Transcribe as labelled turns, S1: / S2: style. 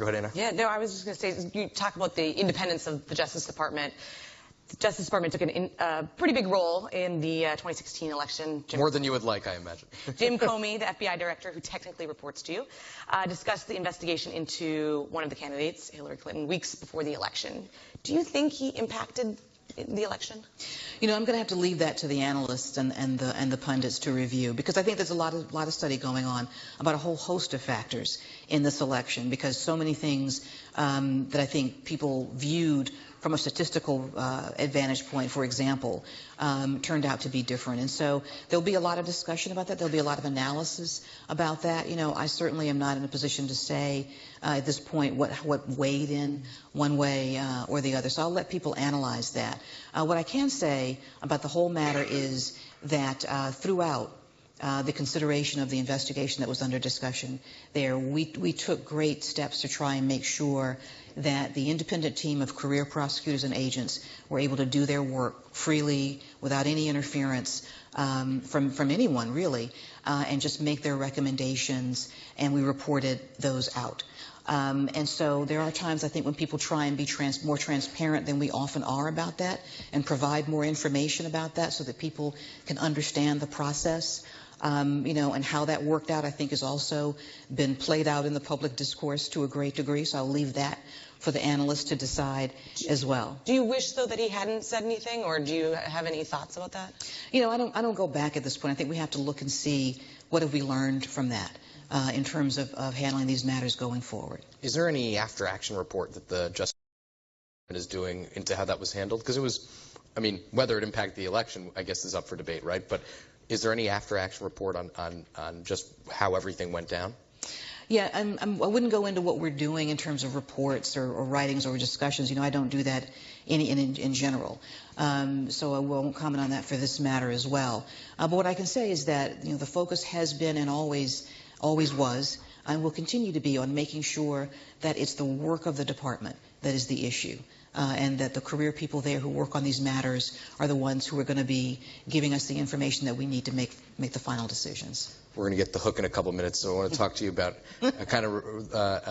S1: Go ahead, Anna.
S2: Yeah, no, I was just going to say, you talk about the independence of the Justice Department. The Justice Department took a pretty big role in the 2016 election.
S1: More than you would like, I imagine.
S2: Jim Comey, the FBI director, who technically reports to you, discussed the investigation into one of the candidates, Hillary Clinton, weeks before the election. Do you think he impacted the election?
S3: You know, I'm going to have to leave that to the analysts and the pundits to review, because I think there's a lot of study going on about a whole host of factors in this election, because so many things that I think people viewed from a statistical advantage point, for example, turned out to be different. And so there'll be a lot of discussion about that. There'll be a lot of analysis about that. You know, I certainly am not in a position to say at this point what weighed in one way or the other. So I'll let people analyze that. What I can say about the whole matter is that throughout the consideration of the investigation that was under discussion there, we took great steps to try and make sure that the independent team of career prosecutors and agents were able to do their work freely, without any interference from anyone, really, and just make their recommendations, and we reported those out. And so there are times, I think, when people try and be more transparent than we often are about that, and provide more information about that so that people can understand the process. You know, and how that worked out, I think, has also been played out in the public discourse to a great degree. So I'll leave that for the analysts to decide as well.
S2: Do you wish, though, that he hadn't said anything, or do you have any thoughts about that? You know,
S3: I don't go back at this point. I think we have to look and see what have we learned from that in terms of handling these matters going forward.
S1: Is there any after-action report that the Justice Department is doing into how that was handled? Because it was, I mean, whether it impacted the election, I guess, is up for debate, right? But is there any after-action report on just how everything went down?
S3: Yeah, I wouldn't go into what we're doing in terms of reports or writings or discussions. You know, I don't do that in general. So I won't comment on that for this matter as well. But what I can say is that, you know, the focus has been and always was and will continue to be on making sure that it's the work of the department that is the issue. And that the career people there who work on these matters are the ones who are going to be giving us the information that we need to make the final decisions.
S1: We're going to get the hook in a couple minutes, so I want to talk to you about kind of